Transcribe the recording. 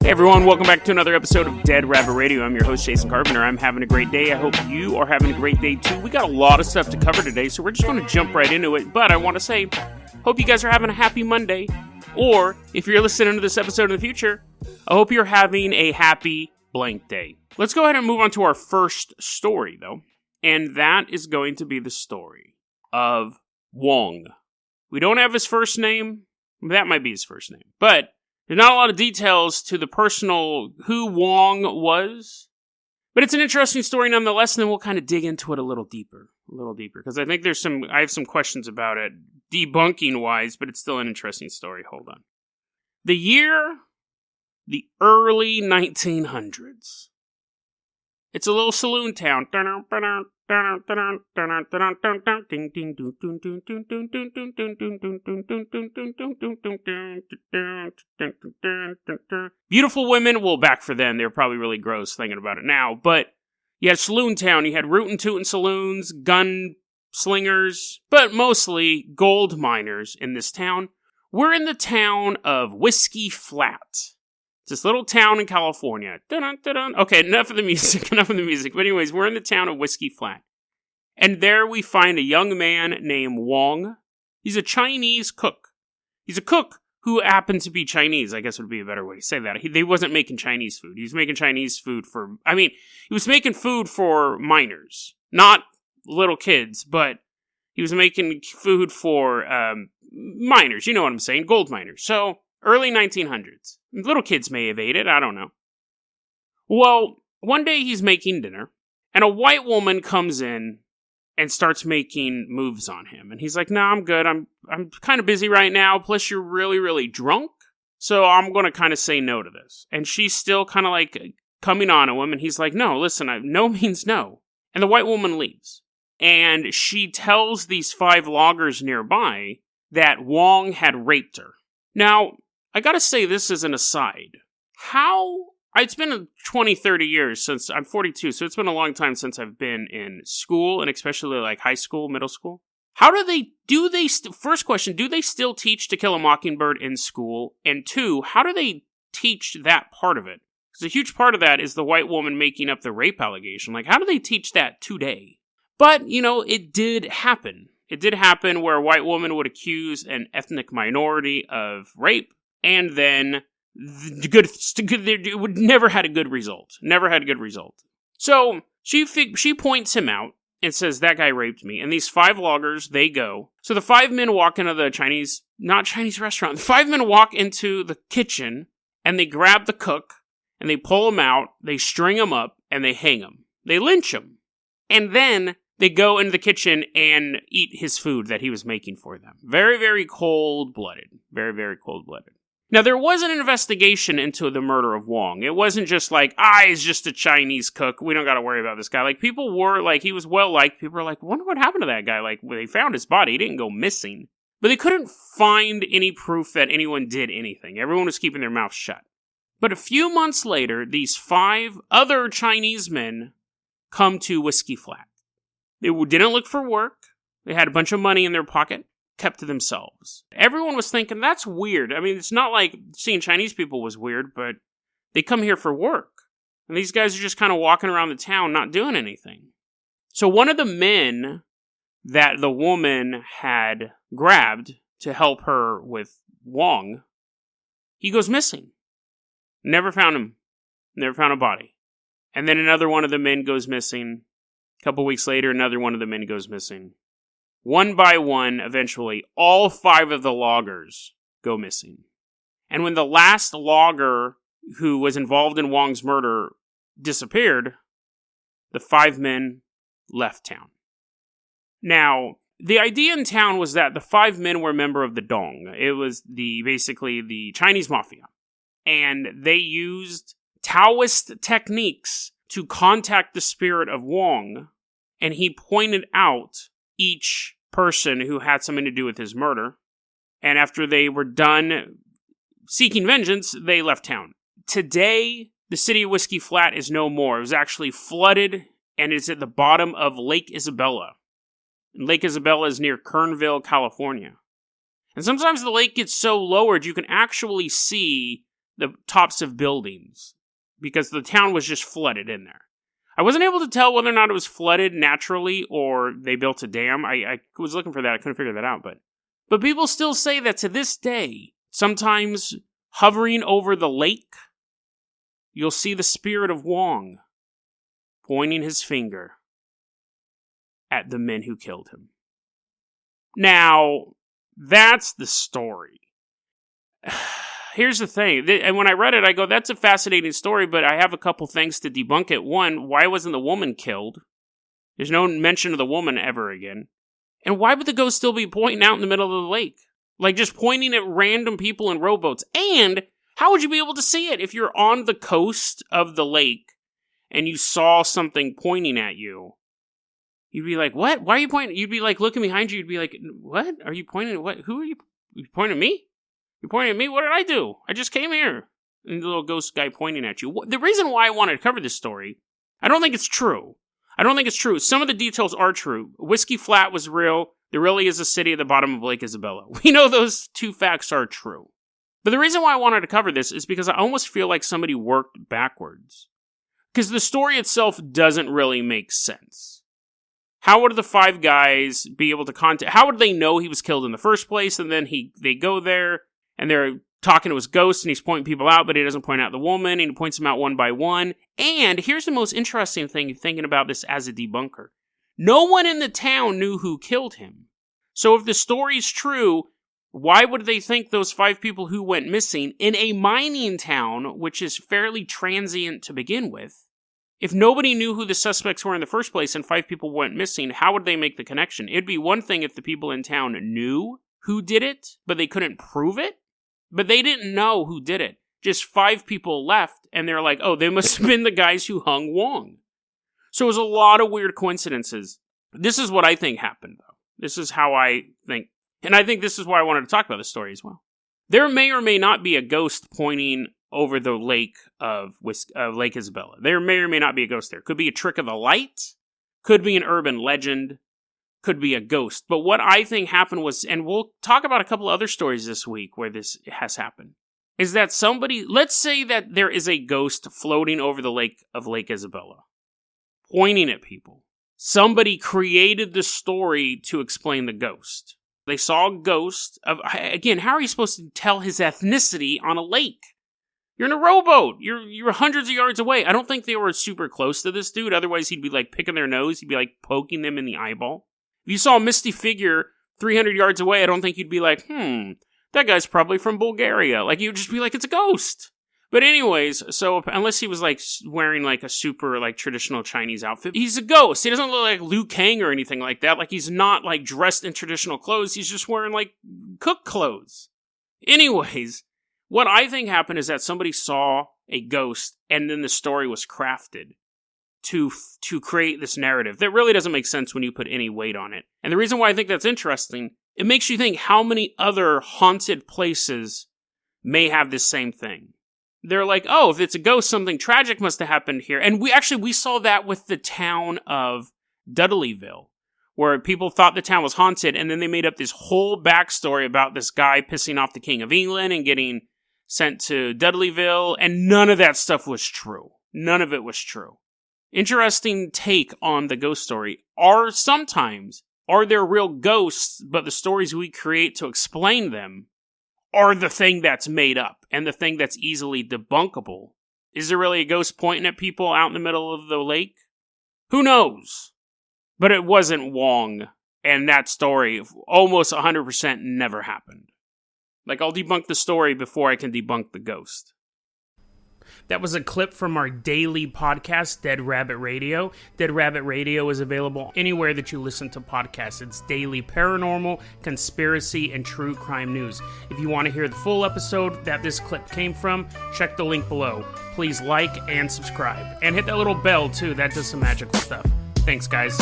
Hey everyone, welcome back to another episode of Dead Rabbit Radio. I'm your host, Jason Carpenter. I'm having a great day. I hope you are having a great day too. We got a lot of stuff to cover today, so we're just going to jump right into it. But I want to say, hope you guys are having a happy Monday. Or, if you're listening to this episode in the future, I hope you're having a happy blank day. Let's go ahead and move on to our first story, though. And that is going to be the story of Wong. We don't have his first name. That might be his first name. But there's not a lot of details to the personal who Wong was, but it's an interesting story nonetheless, and then we'll kind of dig into it a little deeper, because I think I have some questions about it, debunking-wise, but it's still an interesting story. Hold on. The early 1900s. It's a little saloon town. Beautiful women, well, back for then, they were probably really gross thinking about it now, but you had saloon town, you had rootin' tootin' saloons, gun slingers, but mostly gold miners in this town. We're in the town of Whiskey Flat. It's this little town in California. Okay, enough of the music. But anyways, we're in the town of Whiskey Flat. And there we find a young man named Wong. He's a Chinese cook. He's a cook who happened to be Chinese, I guess would be a better way to say that. He wasn't making Chinese food. He was making Chinese food he was making food for miners. Not little kids, but he was making food for miners. You know what I'm saying? Gold miners. So, early 1900s. Little kids may have ate it, I don't know. Well, one day he's making dinner, and a white woman comes in and starts making moves on him. And he's like, "No, I'm good. I'm kind of busy right now, plus you're really, really drunk, so I'm going to kind of say no to this." And she's still kind of like coming on to him, and he's like, "No, listen, no means no." And the white woman leaves. And she tells these 5 loggers nearby that Wong had raped her. Now, I gotta say this as an aside. It's been 20, 30 years since, I'm 42, so it's been a long time since I've been in school, and especially like high school, middle school. First question, do they still teach To Kill a Mockingbird in school? And 2, how do they teach that part of it? Because a huge part of that is the white woman making up the rape allegation. Like, how do they teach that today? But, it did happen. It did happen where a white woman would accuse an ethnic minority of rape, and then it would never had a good result. Never had a good result. So she points him out and says, "That guy raped me." And these 5 loggers, they go. So the 5 men walk into the not Chinese restaurant. The 5 men walk into the kitchen and they grab the cook and they pull him out. They string him up and they hang him. They lynch him, and then they go into the kitchen and eat his food that he was making for them. Very, very cold-blooded. Very, very cold-blooded. Now, there was an investigation into the murder of Wong. It wasn't just like, he's just a Chinese cook. We don't got to worry about this guy. Like, people were, like, he was well-liked. People were like, wonder what happened to that guy. Like, when they found his body, he didn't go missing. But they couldn't find any proof that anyone did anything. Everyone was keeping their mouth shut. But a few months later, these 5 other Chinese men come to Whiskey Flat. They didn't look for work. They had a bunch of money in their pocket, kept to themselves. Everyone was thinking, that's weird. I mean, it's not like seeing Chinese people was weird, but they come here for work. And these guys are just kind of walking around the town, not doing anything. So one of the men that the woman had grabbed to help her with Wong, he goes missing. Never found him. Never found a body. And then another one of the men goes missing. A couple weeks later, another one of the men goes missing. One by one, eventually, all 5 of the loggers go missing. And when the last logger who was involved in Wong's murder disappeared, the 5 men left town. Now, the idea in town was that the 5 men were a member of the Dong. It was basically the Chinese mafia. And they used Taoist techniques to contact the spirit of Wong, and he pointed out each person who had something to do with his murder. And after they were done seeking vengeance, they left town. Today, the city of Whiskey Flat is no more. It was actually flooded, and it's at the bottom of Lake Isabella. And Lake Isabella is near Kernville, California. And sometimes the lake gets so lowered, you can actually see the tops of buildings because the town was just flooded in there. I wasn't able to tell whether or not it was flooded naturally or they built a dam. I was looking for that. I couldn't figure that out. But people still say that to this day, sometimes hovering over the lake, you'll see the spirit of Wong pointing his finger at the men who killed him. Now, that's the story. Here's the thing, and when I read it, I go, that's a fascinating story, but I have a couple things to debunk it. One, why wasn't the woman killed? There's no mention of the woman ever again. And why would the ghost still be pointing out in the middle of the lake? Like, just pointing at random people in rowboats. And how would you be able to see it if you're on the coast of the lake and you saw something pointing at you? You'd be like, what? Why are you pointing? You'd be like, looking behind you. You'd be like, what? Are you pointing at what? Who are you? You pointing at me? You're pointing at me? What did I do? I just came here. And the little ghost guy pointing at you. The reason why I wanted to cover this story, I don't think it's true. Some of the details are true. Whiskey Flat was real. There really is a city at the bottom of Lake Isabella. We know those two facts are true. But the reason why I wanted to cover this is because I almost feel like somebody worked backwards. Because the story itself doesn't really make sense. How would the five guys be able to contact... How would they know he was killed in the first place? And then they go there, and they're talking to his ghost, and he's pointing people out, but he doesn't point out the woman, and he points them out one by one. And here's the most interesting thing, thinking about this as a debunker. No one in the town knew who killed him. So if the story's true, why would they think those 5 people who went missing in a mining town, which is fairly transient to begin with, if nobody knew who the suspects were in the first place and 5 people went missing, how would they make the connection? It'd be one thing if the people in town knew who did it, but they couldn't prove it. But they didn't know who did it. Just 5 people left, and they're like, oh, they must have been the guys who hung Wong. So it was a lot of weird coincidences. This is what I think happened, though. This is how I think. And I think this is why I wanted to talk about this story as well. There may or may not be a ghost pointing over the lake of Lake Isabella. There may or may not be a ghost there. Could be a trick of the light. Could be an urban legend. Could be a ghost. But what I think happened was, and we'll talk about a couple other stories this week where this has happened, is that somebody, let's say that there is a ghost floating over the lake of Lake Isabella, pointing at people. Somebody created the story to explain the ghost. They saw a ghost of, again, how are you supposed to tell his ethnicity on a lake? You're in a rowboat. You're hundreds of yards away. I don't think they were super close to this dude. Otherwise, he'd be like picking their nose. He'd be like poking them in the eyeball. If you saw a misty figure 300 yards away, I don't think you'd be like, that guy's probably from Bulgaria. Like, you'd just be like, it's a ghost. But anyways, so unless he was like wearing like a super like traditional Chinese outfit, he's a ghost. He doesn't look like Liu Kang or anything like that. Like, he's not like dressed in traditional clothes. He's just wearing like cook clothes. Anyways, what I think happened is that somebody saw a ghost and then the story was crafted to create this narrative that really doesn't make sense when you put any weight on it. And the reason why I think that's interesting, it makes you think how many other haunted places may have this same thing. They're like, oh, if it's a ghost, something tragic must have happened here. And we saw that with the town of Dudleyville, where people thought the town was haunted, and then they made up this whole backstory about this guy pissing off the King of England and getting sent to Dudleyville, and none of that stuff was true. None of it was true. Interesting take on the ghost story. Are there real ghosts, but the stories we create to explain them are the thing that's made up and the thing that's easily debunkable? Is there really a ghost pointing at people out in the middle of the lake? Who knows? But it wasn't Wong, and that story almost 100% never happened. Like, I'll debunk the story before I can debunk the ghost. That was a clip from our daily podcast, Dead Rabbit Radio. Dead Rabbit Radio is available anywhere that you listen to podcasts. It's daily paranormal, conspiracy, and true crime news. If you want to hear the full episode that this clip came from, check the link below. Please like and subscribe. And hit that little bell, too. That does some magical stuff. Thanks, guys.